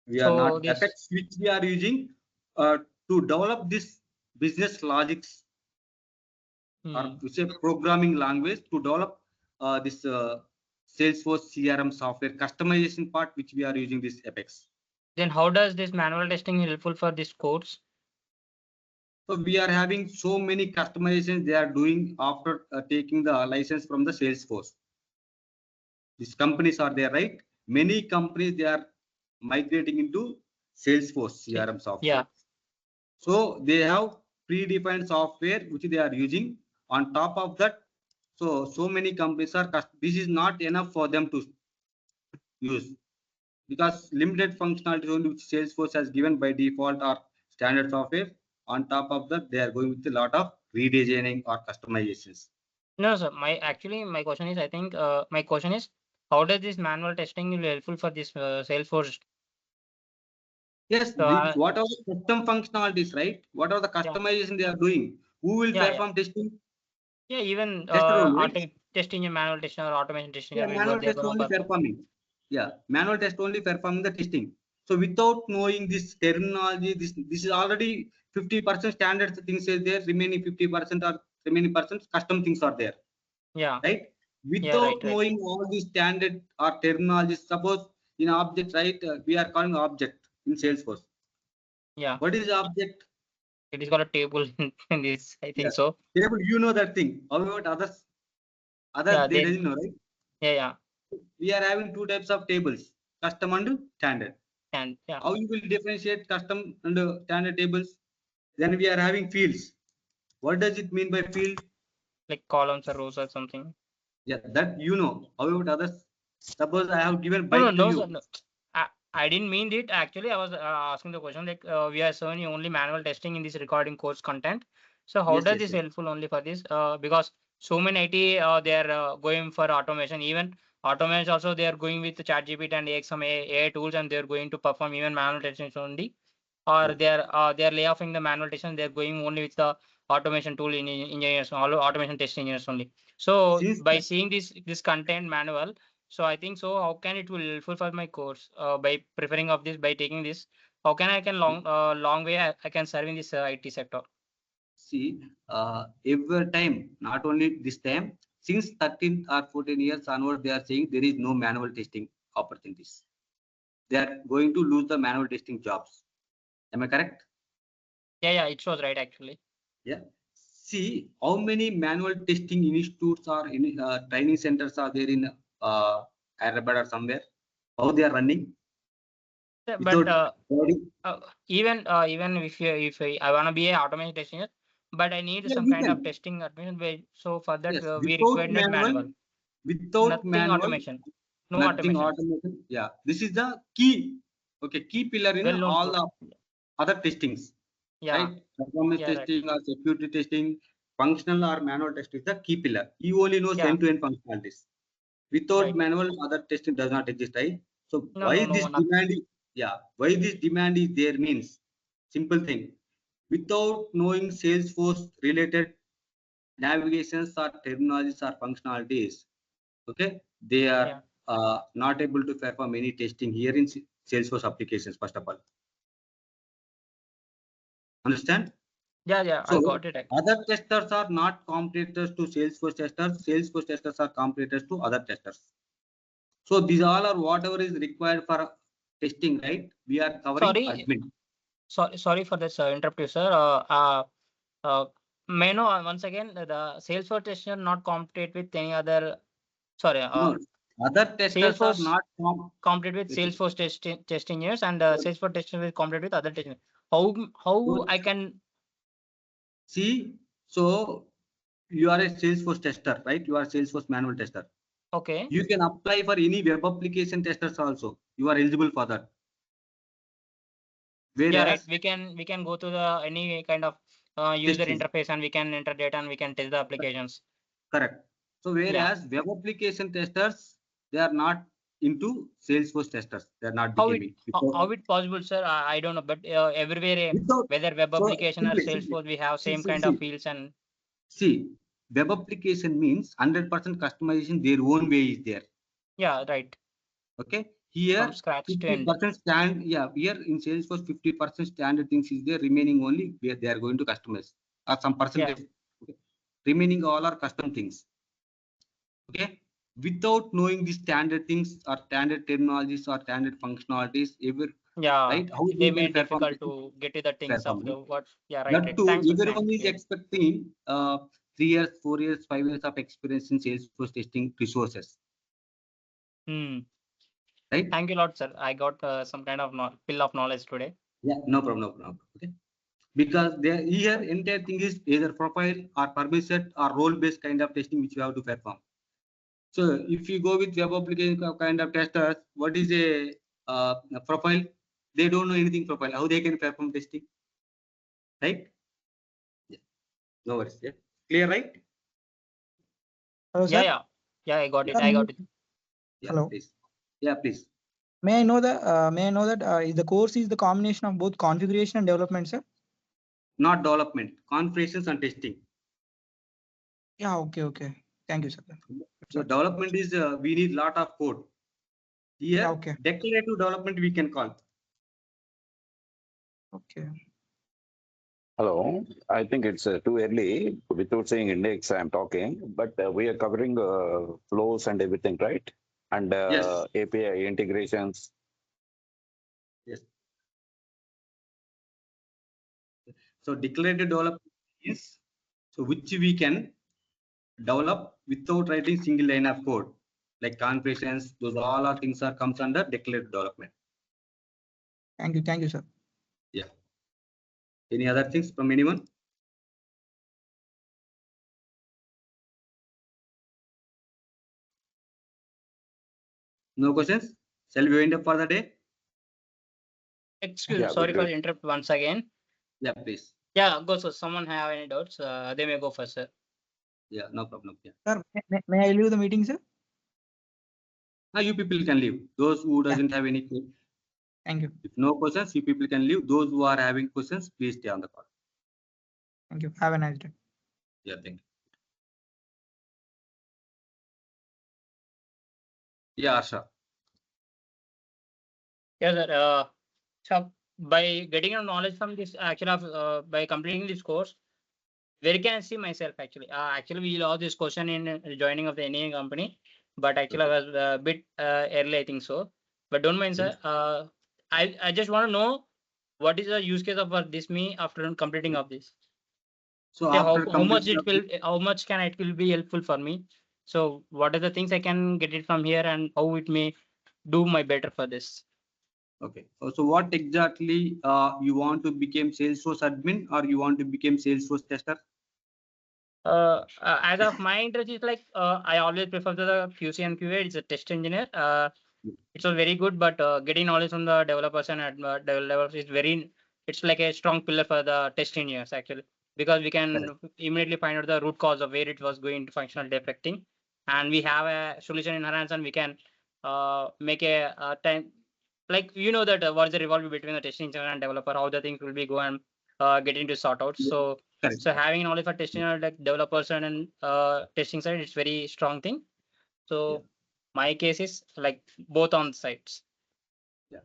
We are So not this- Apex, which we are using to develop this business logics or to say programming language to develop this Salesforce CRM software customization part, which we are using this Apex. Then how does this manual testing helpful for this course? So we are having so many customizations they are doing after taking the license from the Salesforce. These companies are there, right? Many companies they are migrating into Salesforce CRM software. Yeah. So they have predefined software which they are using. On top of that, so many companies are this is not enough for them to use, because limited functionality only which Salesforce has given by default or standard software. On top of that, they are going with a lot of redesigning or customizations. No, sir. My question is, I think my question is, how does this manual testing will be helpful for this Salesforce? Yes, So, what are the custom functionalities, right? What are the customization they are doing? Who will perform testing? Yeah, even Tester only, right? testing a manual testing or automation testing. Yeah, manual test only performing. Yeah, manual test only performing the testing. So without knowing this terminology, this is already 50% standard things is there, remaining 50% or remaining percent custom things are there. Yeah. Right? Yeah, right. Without knowing all these standard or terminologies, suppose in object, right? We are calling object in Salesforce. Yeah. What is object? It is got a table in this, I think so. Table, you know that thing. How about others? Other Yeah, they they, doesn't know, right? yeah. We are having two types of tables, custom and standard. And yeah, How you will differentiate custom and standard tables? Then we are having fields. What does it mean by field? like columns or rows or something. Yeah, that you know. How about others? Suppose I have given No, bike to sir, you. no. I didn't mean it. Actually, I was asking the question like we are showing only manual testing in this recording course content. So how Yes, does yes, this yes. helpful only for this? Because so many IT they are going for automation. Even automation also they are going with ChatGPT and some AI tools, and they are going to perform even manual testing only. Or Yeah. they are layoffing the manual testing. They are going only with the automation tool in engineers, all automation test engineers only. So Since by seeing this content manual. So I think so. How can it will helpful for my course by preferring of this by taking this? How can I can long way I can serve in this IT sector? see, every time, not only this time, since 13 or 14 years onward, they are saying there is no manual testing opportunities. They are going to lose the manual testing jobs. Am I correct? Yeah, it was right actually. Yeah. See, how many manual testing institutes or in, training centers are there in Hyderabad or somewhere? How they are running Yeah, but without coding? even I want to be a automation test engineer, but I need Yeah, some you kind of can. testing admission. So for that Yes, we require not manual, without nothing manual, automation, no nothing automation. automation. Yeah, this is the key. Okay, key pillar in Well known all scope. the other testings, Yeah, right? Performance right. testing or security testing, functional or manual testing is the key pillar. You only know Yeah, end-to-end functionalities. Without right. manual, other testing does not exist, right? So No, not. why this demand is there means simple thing. Without knowing Salesforce related navigations or terminologies or functionalities, okay, they Yeah. are not able to perform any testing here in Salesforce applications, first of all. Understand? Yeah, I So got it. other testers are not competitors to Salesforce testers. Salesforce testers are competitors to other testers. So these all are whatever is required for testing, right? We are covering Sorry, admin. sorry for this interrupt you, sir. Uh, may I know once again the Salesforce tester not compete with any other. Sorry, No, other testers are Salesforce not compete with Salesforce testing engineers, and Salesforce tester will compete with other testing. How I can. see. So you are a Salesforce tester, right? You are a Salesforce manual tester. Okay. You can apply for any web application testers also. You are eligible for that. Yeah, right. Whereas We can go to the any kind of user testing, interface, and we can enter data and we can test the applications. correct. So Yeah. whereas web application testers, they are not into Salesforce testers. They are not How it becoming because how it possible, sir? I don't know, but everywhere, without whether web so application or simply Salesforce, we have see, same see, kind of see, fields and see, web application means 100% customization. Their own way is there. yeah, right. Okay, From here scratch to end. 50% stand. Yeah, here in Salesforce 50% standard things is there. Remaining only where they are going to customize or some Yeah, percentage. Okay. Remaining all are custom things. Okay, without knowing the standard things or standard terminologies or standard functionalities, yeah. right? How They you can made perform difficult to get to the things of perform, the right? what. Yeah, That right. too, Thanks, sir. Thanks. everyone is Great. expecting 3 years, 4 years, 5 years of experience in Salesforce testing resources, Hmm. right? Thank you a lot, sir. I got some kind of pill of knowledge today. Yeah, no problem, no problem. Okay, because there here entire thing is either profile or permission or role based kind of testing which you have to perform. So if you go with web application kind of testers, what is a profile? They don't know anything profile. How they can perform testing, right? Yeah. No worries. Yeah. Clear, right? Hello, Yeah, sir. yeah. I got it. Sir, I got it. Yeah, hello. please. Yeah, please. May I know that the course is the combination of both configuration and development, sir? Not development, configurations and testing. Yeah, okay. Thank you, sir. So development is we need lot of code. Here, Yeah, okay. declarative development we can call. Okay. Hello, I think it's too early. Without saying index, I'm talking, but we are covering flows and everything, right? And Yes. API integrations. Yes. So declarative development is so which we can develop without writing single line of code, like configurations. Those all are things are comes under declarative development. Thank you, sir. Yeah. Any other things from anyone? No questions? Shall we wind up for the day? Excuse, Yeah, sorry we'll for interrupt once again. Yeah, please. Yeah, go. So someone have any doubts? They may go first, sir. Yeah, no problem. Yeah. Sir, may I leave the meeting, sir? Now you people can leave. Those who doesn't have any, Thank you. if no questions, you people can leave. Those who are having questions, please stay on the call. Thank you. Have a nice day. Yeah, thank you. Yeah, Asha. Yeah, sir. So by getting a knowledge from this, actually, by completing this course, where can I see myself actually? Actually, we lost this question in joining of the any company, but actually I was a bit early, I think so. But don't mind, sir. I just want to know what is the use case of this me after completing of this. So Say after how much completion it of will, how much can it will be helpful for me? So what are the things I can get it from here and how it may do my better for this? okay. So what exactly you want to become Salesforce admin or you want to become Salesforce tester? As of my interest is like I always prefer the QC and QA. It's a test engineer. It's all very good, but getting knowledge from the developers and developers is very. It's like a strong pillar for the test engineers actually, because we can immediately find out the root cause of where it was going to functional defecting, and we have a solution in our hands, and we can make a time like that what is the rivalry between the testing engineer and developer, how the things will be go and get into sort out. So. Correct. So having knowledge for testing like developers and testing side, it's very strong thing. So my case is like both on sides. Yeah.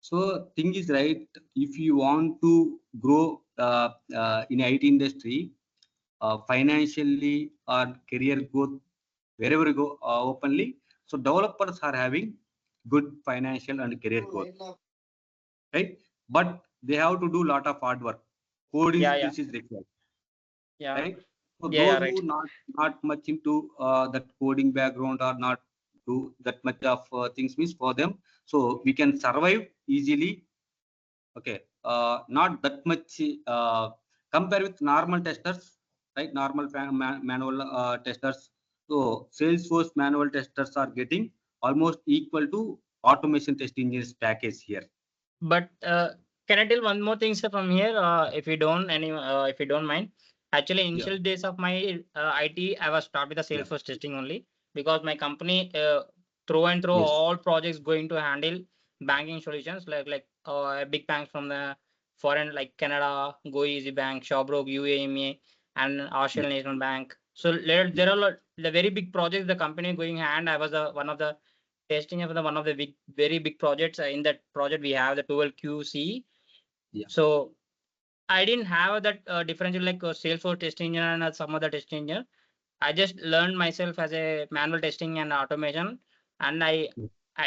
So thing is right. If you want to grow in IT industry, financially or career growth, wherever you go openly. So developers are having good financial and career growth, right? But they have to do a lot of hard work. Coding Yeah. skills is required. Yeah. Right? So Yeah, those right. who not much into that coding background or not do that much of things means for them. So we can survive easily. Okay, not that much compare with normal testers, right? Normal manual testers. So Salesforce manual testers are getting almost equal to automation test engineers package here. But can I tell one more thing, sir, from here? If you don't if you don't mind. Actually, initial days of my IT, I was start with the Salesforce testing only because my company through and through all projects going to handle banking solutions like big banks from the foreign like Canada, Go Easy Bank, Shawbrook, UAMA, and Australian National Bank. So there are the very big projects the company going hand. I was one of the testing of the one of the very big projects. In that project, we have the 12 QC. Yeah. So I didn't have that differential like Salesforce testing engineer and some other testing engineer. I just learned myself as a manual testing and automation, and I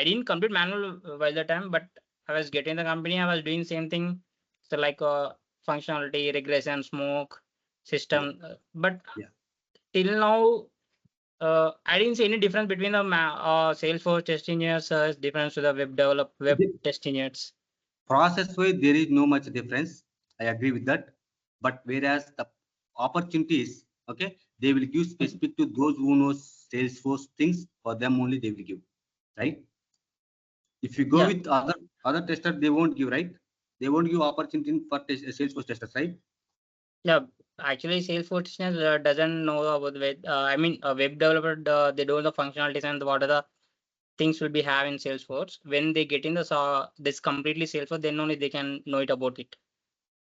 didn't complete manual by the time, but I was getting the company. I was doing same thing, so like functionality, regression, smoke, system, but till now. I didn't see any difference between the Salesforce test engineers difference to the web test engineers. Process wise, there is no much difference. I agree with that. But whereas the opportunities, okay, they will give specific to those who know Salesforce things. For them only they will give, right? If you go with other testers, they won't give, right? They won't give opportunity for Salesforce testers, right? Yeah, actually, Salesforce testers doesn't know about web. I mean, a web developer they don't know the functionalities and what are the things will be have in Salesforce. When they get in this completely Salesforce, then only they can know it about it.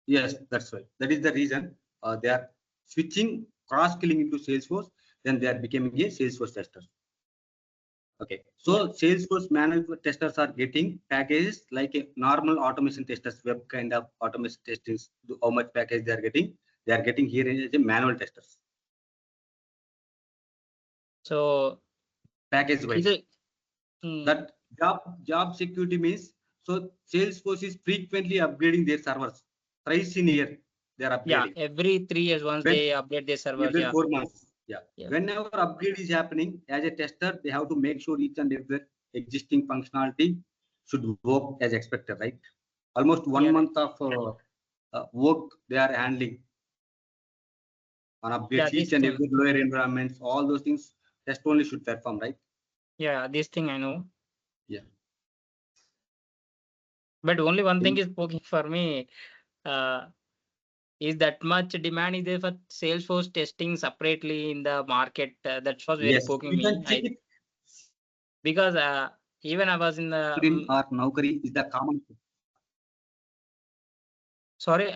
Yes, that's right. That is the reason they are switching cross-skilling into Salesforce. Then they are becoming a Salesforce tester. Okay, so Salesforce manual testers are getting packages like a normal automation testers, web kind of automation testers. How much package they are getting? They are getting here as a manual testers. So package wise. That job security means so Salesforce is frequently upgrading their servers. Thrice in a year they are upgrading. Yeah, every 3 years once they update their servers. Every 4 months. Yeah. Yeah. Whenever upgrade is happening, as a tester, they have to make sure each and every existing functionality should work as expected, right? Almost 1 Yeah, right. month of work they are handling on upgrades, Yeah, each this and thing. every lower environments, all those things test only should perform, right? Yeah, this thing I know. Yeah. But only one thing is poking for me. Is that much demand is there for Salesforce testing separately in the market? That was very Yes, poking you me. can check it. Because even I was in the LinkedIn or Naukri is the common. sorry,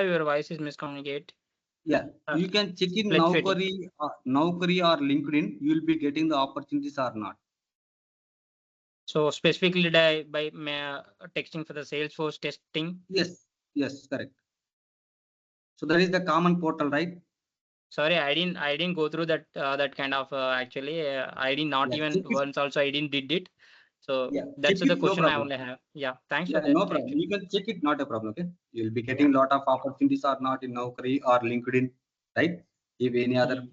your voice is miscommunicate. Yeah, Uh, you can check in fluctuating. Naukri or LinkedIn. You will be getting the opportunities or not. So specifically by texting for the Salesforce testing. Yes, yes, correct. So that is the common portal, right? Sorry, I didn't go through that that kind of actually. I did not Yeah, even check it. once also I didn't did it. So Yeah, that's check the it, no question I problem. only have. Yeah, thanks Yeah, for that. no problem. Actually. You can check it, not a problem. Okay, you'll be getting lot of opportunities or not in Naukri or LinkedIn, right? If any other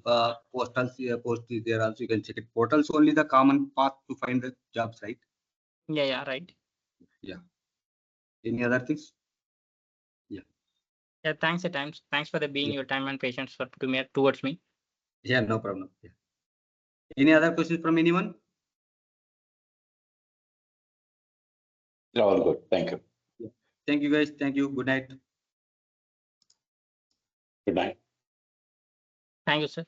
postals post is there, also you can check it. Portals only the common path to find the jobs, right? Yeah, right. Yeah. Any other things? Yeah, thanks at times. Thanks for the being Yeah. your time and patience for to me towards me. Yeah, no problem. Yeah. Any other questions from anyone? All good. Thank you. Thank you, guys. Thank you. Good night. Good night. Thank you, sir.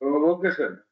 Okay, sir.